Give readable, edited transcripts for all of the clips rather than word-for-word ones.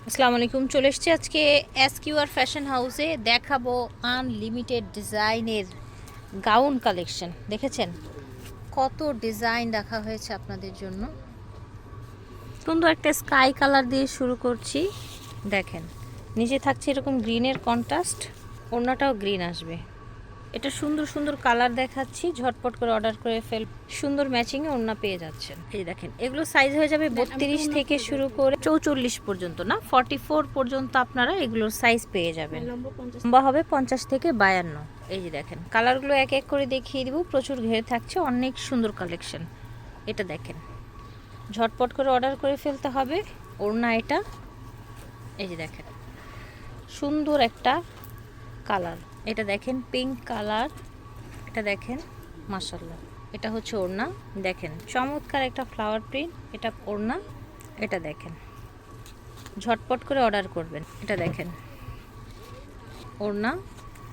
আসসালামু আলাইকুম। চলে এসেছি আজকে এসকিউআর ফ্যাশন হাউসে, দেখাবো আনলিমিটেড ডিজাইনের গাউন কালেকশন। দেখেছেন কত ডিজাইন রাখা হয়েছে আপনাদের জন্য। সুন্দর একটা স্কাই কালার দিয়ে শুরু করছি। দেখেন নিচে থাকছে এরকম গ্রিনের কন্ট্রাস্ট, ওড়নাটাও গ্রিন আসবে। এটা সুন্দর সুন্দর কালার দেখাচ্ছি, ঝটপট করে অর্ডার করে ফেল। সুন্দর ম্যাচিংয়ে ওড়না পেয়ে যাচ্ছেন। এই দেখেন এগুলো সাইজ হয়ে যাবে 32 থেকে শুরু করে 44 পর্যন্ত, না 44 পর্যন্ত আপনারা এগুলোর সাইজ পেয়ে যাবেন। লম্বা হবে 50 থেকে 52। এই যে দেখেন কালারগুলো এক এক করে দেখিয়ে দিব। প্রচুর ঘেরে থাকছে, অনেক সুন্দর কালেকশন। এটা দেখেন ঝটপট করে অর্ডার করে ফেলতে হবে। ওড়না এটা, এই যে দেখেন সুন্দর একটা কালার। এটা দেখেন পিঙ্ক কালার, এটা দেখেন মাশাআল্লাহ। এটা হচ্ছে ওড়না, দেখেন চমৎকার একটা ফ্লাওয়ার প্রিন্ট। এটা ওড়না, এটা দেখেন ঝটপট করে অর্ডার করবেন। এটা দেখেন ওড়না,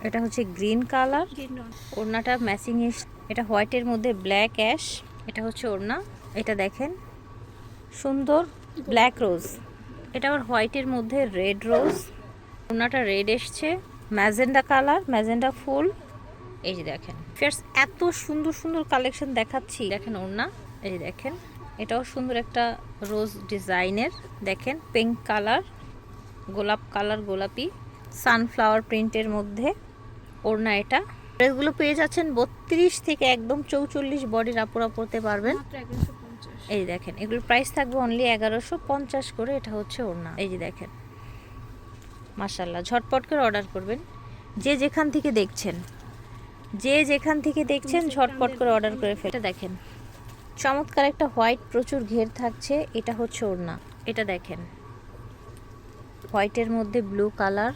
এটা হচ্ছে গ্রিন কালার, ওড়নাটা ম্যাচিং। এটা হোয়াইটের মধ্যে ব্ল্যাক অ্যাশ। এটা হচ্ছে ওড়না, এটা দেখেন সুন্দর ব্ল্যাক রোজ। এটা আবার হোয়াইটের মধ্যে রেড রোজ। ওড়নাটা রেড এসছে, ম্যাজেন্ডা কালার, ম্যাজেন্ডা ফুল। এই যে দেখেন ফ্রেন্ডস এত সুন্দর সুন্দর কালেকশন দেখাচ্ছি। দেখেন ওড়না, এই যে দেখেন এটাও সুন্দর একটা রোজ ডিজাইনের। দেখেন পিঙ্ক কালার, গোলাপ কালার, গোলাপি সানফ্লাওয়ার প্রিন্টের মধ্যে ওড়না। এটা ড্রেসগুলো পেয়ে যাচ্ছেন 32 থেকে একদম 44 বডির আপুরা পরতে পারবেন। এই দেখেন এগুলো প্রাইস থাকবে অনলি 1150 করে। এটা হচ্ছে ওড়না, এই যে দেখেন মাশাআল্লাহ। ঝটপট করে অর্ডার করবেন, যে যেখান থেকে দেখছেন ঝটপট করে অর্ডার করে ফেলে। দেখেন চমৎকার একটা হোয়াইট, প্রচুর ঘের থাকছে। এটা হচ্ছে ওড়না, এটা দেখেন হোয়াইটের মধ্যে ব্লু কালার।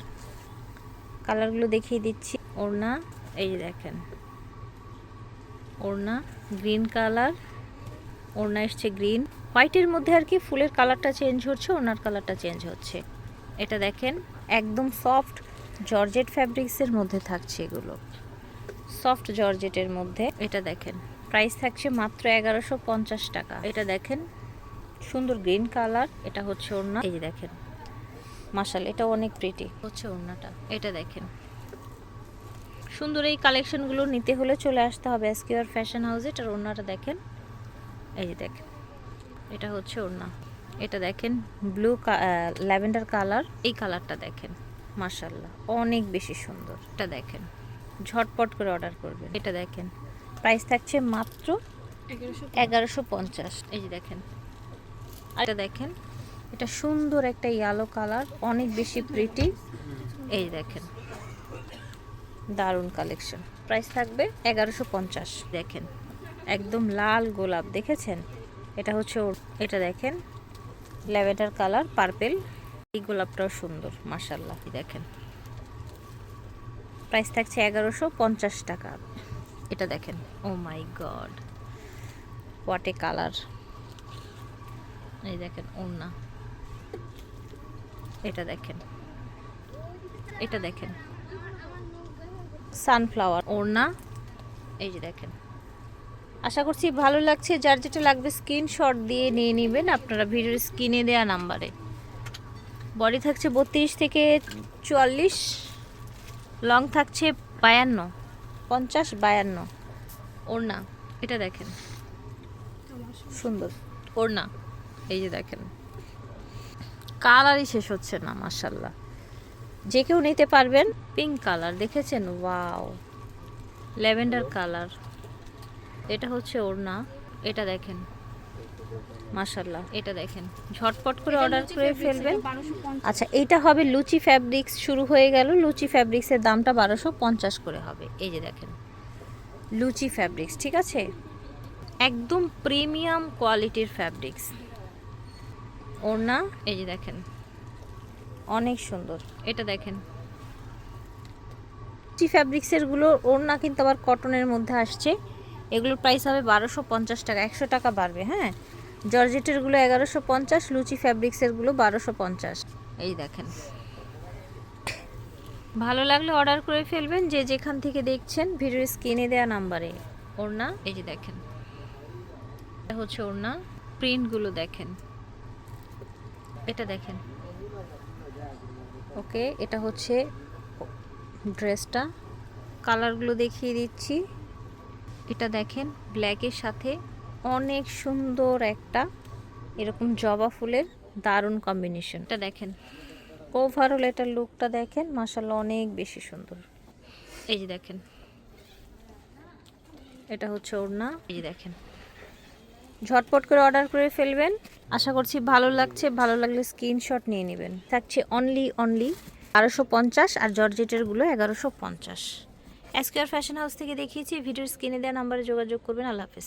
কালারগুলো দেখিয়ে দিচ্ছি। ওড়না, এই যে দেখেন ওড়না গ্রিন কালার, ওড়না এসছে গ্রিন হোয়াইটের মধ্যে আর কি। ফুলের কালারটা চেঞ্জ হচ্ছে, ওড়নার কালারটা চেঞ্জ হচ্ছে। এটা দেখেন একদম সফট জর্জেট ফ্যাব্রিক্সের মধ্যে থাকছে এগুলো, সফট জর্জেটের মধ্যে। এটা দেখেন প্রাইস থাকছে মাত্র 1150 টাকা। এটা দেখেন সুন্দর গ্রিন কালার, এটা হচ্ছে ওড়না। এই যে দেখেন মাশাআল্লাহ, এটা অনেক প্রিটি হচ্ছে ওড়নাটা। এটা দেখেন সুন্দর। এই কালেকশনগুলো নিতে হলে চলে আসতে হবে এসকিউআর ফ্যাশন হাউসে। এটার ওড়নাটা দেখেন, এই যে দেখেন এটা হচ্ছে ওড়না। এটা দেখেন ব্লু ল্যাভেন্ডার কালার, এই কালারটা দেখেন মাশাআল্লাহ অনেক বেশি সুন্দর। এটা দেখেন ঝটপট করে অর্ডার করবেন। এটা দেখেন প্রাইস থাকছে মাত্র 1150। এই যে দেখেন এটা দেখেন, এটা সুন্দর একটা ইয়েলো কালার, অনেক বেশি প্রিটি। এই দেখেন দারুণ কালেকশন, প্রাইস থাকবে 1150। দেখেন একদম লাল গোলাপ, দেখেছেন এটা হচ্ছে এটা দেখেন ল্যাভেন্ডার কালার, পার্পেল। এই গোলাপটাও সুন্দর মাশাআল্লাহ। দেখেন প্রাইস থাকছে 1150 টাকা। এটা দেখেন ও মাই গড হোয়াট এ কালার। এই দেখেন ওড়না, এটা দেখেন, এটা দেখেন সানফ্লাওয়ার ওড়না। এই যে দেখেন আশা করছি ভালো লাগছে। যার যেটা লাগবে স্ক্রিনশট দিয়ে নিয়ে নেবেন আপনারা ভিডিওর স্ক্রিনে দেওয়া নাম্বারে। বডি থাকছে 32 থেকে 44, লং থাকছে 52, 50, 52। ওড়না, এটা দেখেন সুন্দর ওড়না। এই যে দেখেন কালারই শেষ হচ্ছে না মাশাআল্লাহ, যে কেউ নিতে পারবেন। পিঙ্ক কালার দেখেছেন, ওয়াও ল্যাভেন্ডার কালার। এটা হচ্ছে ওড়না, এটা দেখেন মাশাআল্লাহ। এটা দেখেন ঝটপট করে অর্ডার করে ফেলবেন। আচ্ছা এটা হবে লুচি ফ্যাব্রিক্স, শুরু হয়ে গেল লুচি ফ্যাব্রিক্সের দামটা 1250 করে হবে। এই যে দেখেন লুচি ফ্যাব্রিক্স, ঠিক আছে একদম প্রিমিয়াম কোয়ালিটির ফ্যাব্রিক্স। ওড়না, এই যে দেখেন অনেক সুন্দর। এটা দেখেন লুচি ফ্যাব্রিক্সের গুলো ওড়না কিন্তু আবার কটনের মধ্যে আসছে। এগুলোর প্রাইস হবে 1250 টাকা, 100 টাকা বাড়বে। হ্যাঁ জর্জেটের গুলো 1150, লুচি ফ্যাব্রিক্সের গুলো 1250। এই দেখেন ভালো লাগলে অর্ডার করে ফেলবেন, যে যেখান থেকে দেখছেন ভিডিওর স্ক্রিনে দেওয়া নাম্বারে। ওড়না, এই যে দেখেন এটা হচ্ছে ওড়না, প্রিন্টগুলো দেখেন। এটা দেখেন ওকে, এটা হচ্ছে ড্রেসটা, কালারগুলো দেখিয়ে দিচ্ছি। এটা দেখেন ব্ল্যাকের সাথে অনেক সুন্দর একটা এরকম জবা ফুলের দারুণ কম্বিনেশন। এটা দেখেন ওভারঅল এটার লুকটা দেখেন, মাশাআল্লাহ অনেক বেশি সুন্দর। এই যে দেখেন, এটা হচ্ছে ওড়না। এই যে দেখেন, ঝটপট করে অর্ডার করে ফেলবেন। আশা করছি ভালো লাগছে, ভালো লাগলে স্ক্রিনশট নিয়ে নেবেন। থাকছে অনলি 1250 আর জর্জেটেরগুলো 1150। এসকেআর ফ্যাশন হাউস থেকে দেখিয়েছি। ভিডিওর স্ক্রিনে দেওয়া নাম্বারে যোগাযোগ করবেন। আল্লাহ হাফেজ।